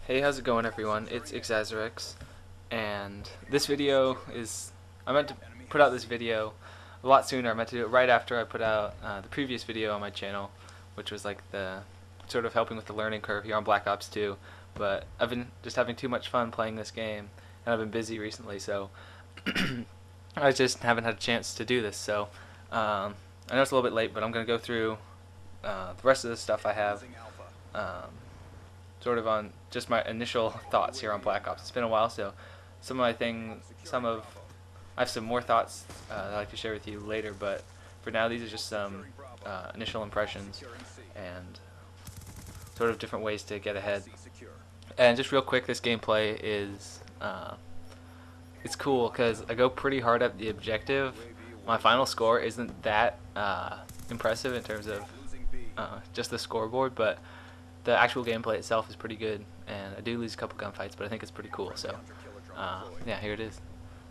Hey, how's it going, everyone? It's Xzazerx, and this video is, I meant to put out this video a lot sooner. I meant to do it right after I put out the previous video on my channel, which was like the sort of helping with the learning curve here on Black Ops 2, but I've been just having too much fun playing this game, and I've been busy recently, so I just haven't had a chance to do this. So I know it's a little bit late, but I'm going to go through the rest of the stuff I have. Sort of on just my initial thoughts here on Black Ops. It's been a while, so I have some more thoughts that I'd like to share with you later, but for now these are just some initial impressions and sort of different ways to get ahead. And just real quick, this gameplay is it's cool because I go pretty hard at the objective. My final score isn't that impressive in terms of just the scoreboard, but the actual gameplay itself is pretty good, and I do lose a couple gunfights, but I think it's pretty cool. So yeah, here it is.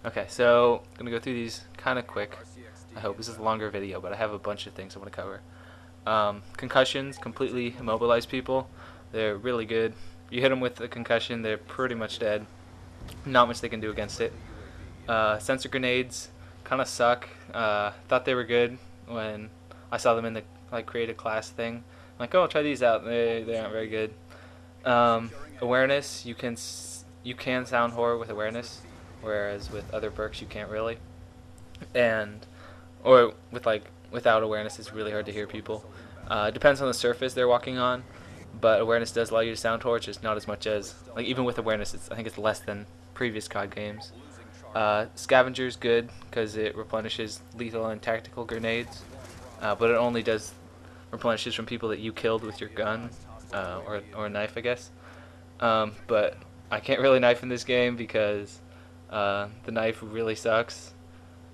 Okay, so I'm gonna go through these kind of quick. I hope this is a longer video, but I have a bunch of things I want to cover. Concussions completely immobilize people. They're really good. You hit them with a concussion, they're pretty much dead. Not much they can do against it. Sensor grenades kind of suck. Thought they were good when I saw them in the created class thing. Like, oh, try these out. They aren't very good. Awareness, you can sound horror with awareness, whereas with other perks you can't really. Or with without awareness, it's really hard to hear people. Depends on the surface they're walking on, but awareness does allow you to sound horror, just not as much as even with awareness. I think it's less than previous COD games. Scavenger's good because it replenishes lethal and tactical grenades, but it only does replenishes from people that you killed with your gun or a knife, I guess. But I can't really knife in this game because the knife really sucks.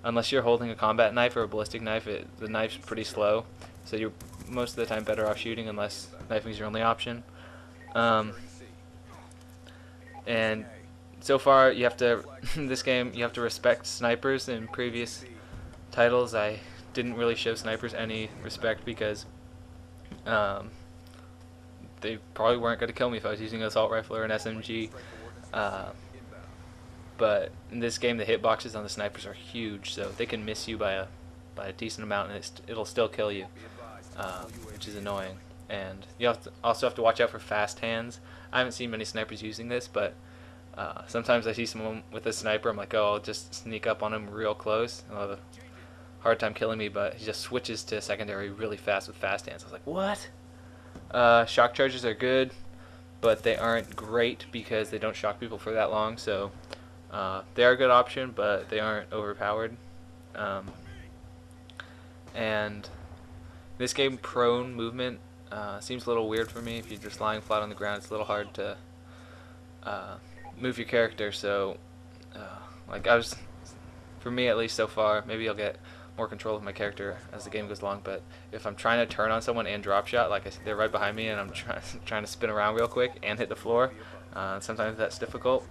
Unless you're holding a combat knife or a ballistic knife, the knife's pretty slow, so you're most of the time better off shooting unless knifing is your only option. And so far, you have to in this game you have to respect snipers. In previous titles, I didn't really show snipers any respect because they probably weren't going to kill me if I was using an assault rifle or an SMG. But in this game, the hitboxes on the snipers are huge, so they can miss you by a decent amount, and it'll still kill you, which is annoying. And you also have to watch out for fast hands. I haven't seen many snipers using this, but sometimes I see someone with a sniper. I'm like, oh, I'll just sneak up on him real close. I'll have a hard time killing me, but he just switches to secondary really fast with fast hands. I was like, what? Shock charges are good, but they aren't great because they don't shock people for that long, so they are a good option, but they aren't overpowered. And this game, prone movement seems a little weird for me. If you're just lying flat on the ground, it's a little hard to move your character, so for me at least so far, maybe I'll get more control of my character as the game goes along, but if I'm trying to turn on someone and drop shot, they're right behind me and I'm trying to spin around real quick and hit the floor, sometimes that's difficult.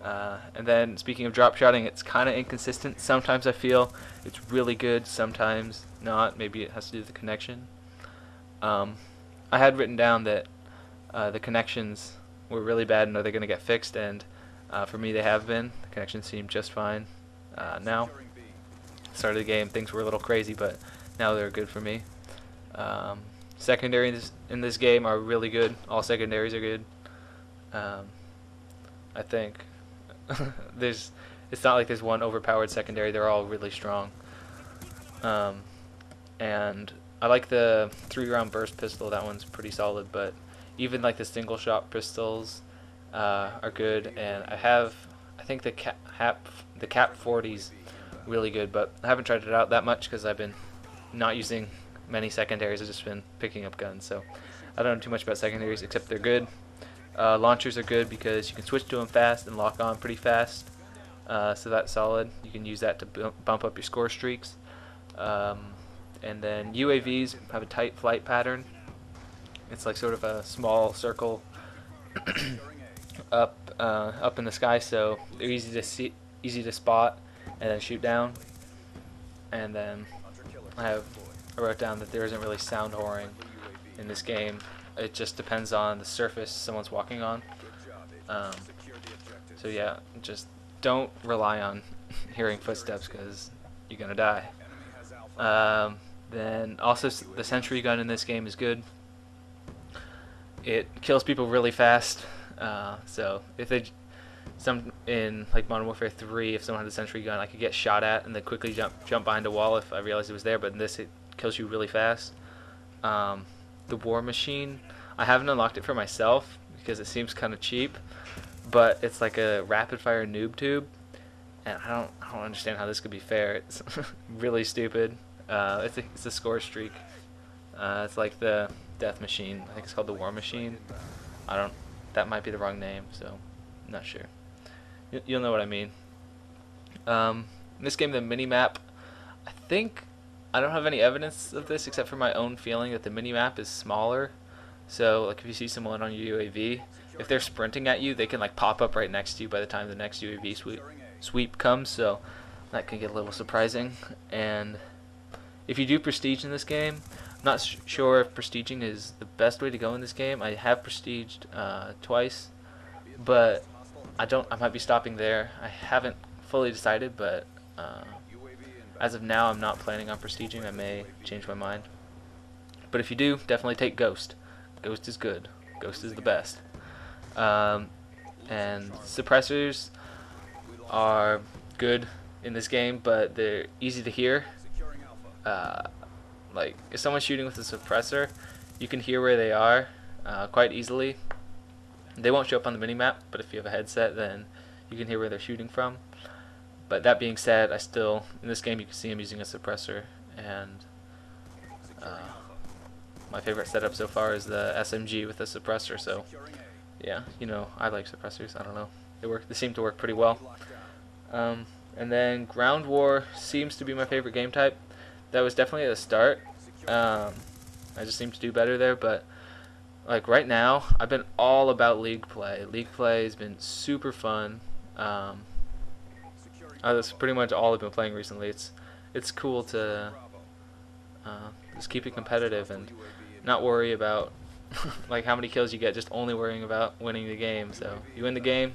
And then speaking of drop shotting, it's kind of inconsistent. Sometimes I feel it's really good, sometimes not. Maybe it has to do with the connection. I had written down that the connections were really bad and are they going to get fixed, and for me they have been. The connections seem just fine now. Start of the game, things were a little crazy, but now they're good for me. Secondaries in this game are really good. All secondaries are good. I think it's not like there's one overpowered secondary. They're all really strong. And I like the 3-round burst pistol. That one's pretty solid. But even the single shot pistols are good. And I think the cap 40's really good, but I haven't tried it out that much because I've been not using many secondaries. I've just been picking up guns, so I don't know too much about secondaries except they're good. Launchers are good because you can switch to them fast and lock on pretty fast, so that's solid. You can use that to bump up your score streaks. And then UAVs have a tight flight pattern. It's sort of a small circle up in the sky, so they're easy to spot and then shoot down. And then I wrote down that there isn't really sound whoring in this game. It just depends on the surface someone's walking on. Um, so yeah, just don't rely on hearing footsteps because you're gonna die. Then also the sentry gun in this game is good. It kills people really fast. So if they some in like Modern Warfare 3, if someone had a sentry gun, I could get shot at and then quickly jump behind a wall if I realized it was there. But in this, it kills you really fast. The War Machine, I haven't unlocked it for myself because it seems kind of cheap, but it's like a rapid fire noob tube, and I don't understand how this could be fair. It's really stupid. It's a score streak. It's like the Death Machine. I think it's called the War Machine. That might be the wrong name, so I'm not sure. You'll know what I mean. In this game, the mini-map, I don't have any evidence of this except for my own feeling that the mini-map is smaller. So like if you see someone on your UAV, if they're sprinting at you, they can like pop up right next to you by the time the next UAV sweep comes, so that can get a little surprising. And if you do prestige in this game, I'm not sure if prestiging is the best way to go in this game. I have prestiged twice, but I might be stopping there. I haven't fully decided, but as of now, I'm not planning on prestiging. I may change my mind. But if you do, definitely take Ghost. Ghost is good. Ghost is the best. And suppressors are good in this game, but they're easy to hear. Like, if someone's shooting with a suppressor, you can hear where they are quite easily. They won't show up on the minimap, but if you have a headset, then you can hear where they're shooting from. But that being said, in this game you can see him using a suppressor, and my favorite setup so far is the SMG with a suppressor, so yeah, I like suppressors, I don't know. They seem to work pretty well. And then Ground War seems to be my favorite game type. That was definitely at the start. I just seem to do better there, but like right now, I've been all about League play. League play has been super fun. That's pretty much all I've been playing recently. It's cool to just keep it competitive and not worry about like how many kills you get, just only worrying about winning the game. So you win the game,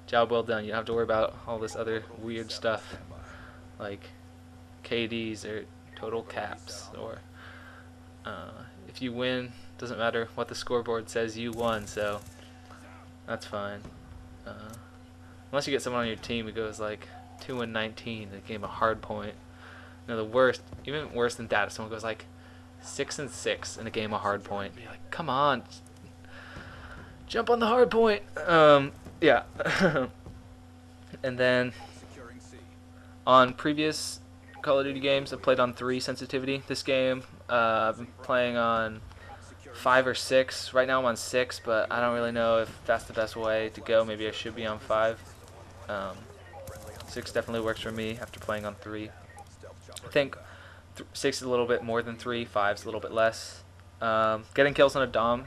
job well done. You don't have to worry about all this other weird stuff like KDs or total caps, or if you win, doesn't matter what the scoreboard says, you won, so that's fine. Unless you get someone on your team who goes like 2-19, the game a hard point. The worst, even worse than that, if someone goes like 6-6 in a game a hard point, you're like, come on, jump on the hard point. Yeah. And then on previous Call of Duty games, I've played on 3 sensitivity. This game, I've been playing on 5 or 6. Right now I'm on 6, but I don't really know if that's the best way to go. Maybe I should be on 5. 6 definitely works for me after playing on 3. I think 6 is a little bit more than 3, 5 is a little bit less. Getting kills on a Dom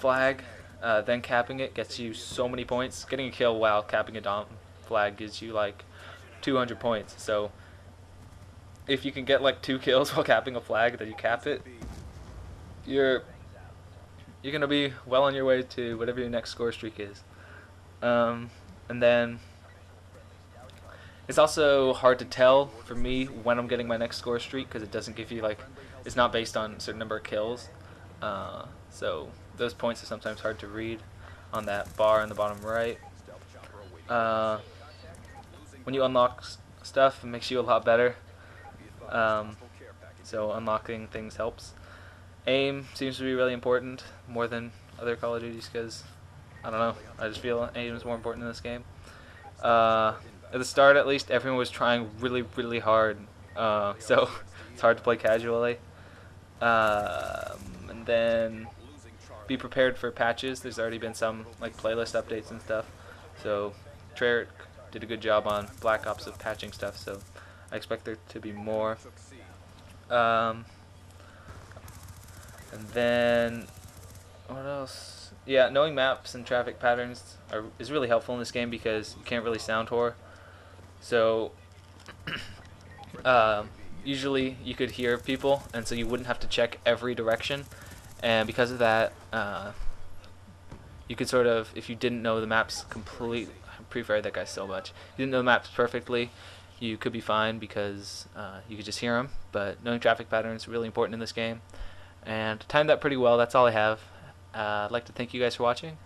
flag, then capping it gets you so many points. Getting a kill while capping a Dom flag gives you like 200 points. So if you can get like 2 kills while capping a flag, then you cap it, you're gonna be well on your way to whatever your next score streak is. And then it's also hard to tell for me when I'm getting my next score streak because it doesn't give you like, it's not based on a certain number of kills. So those points are sometimes hard to read on that bar in the bottom right. When you unlock stuff, it makes you a lot better. So unlocking things helps. Aim seems to be really important, more than other Call of Duties, because I don't know, I just feel aim is more important in this game. At the start, at least, everyone was trying really, really hard, so it's hard to play casually. And then be prepared for patches. There's already been some like playlist updates and stuff, so Treyarch did a good job on Black Ops of patching stuff, so I expect there to be more. And then what else? Yeah, knowing maps and traffic patterns is really helpful in this game because you can't really sound whore. So usually you could hear people, and so you wouldn't have to check every direction. and because of that, you could sort of, if you didn't know the maps completely, I pre-fired that guy so much. If you didn't know the maps perfectly, you could be fine because you could just hear them. But knowing traffic patterns is really important in this game, and timed that pretty well. That's all I have. I'd like to thank you guys for watching,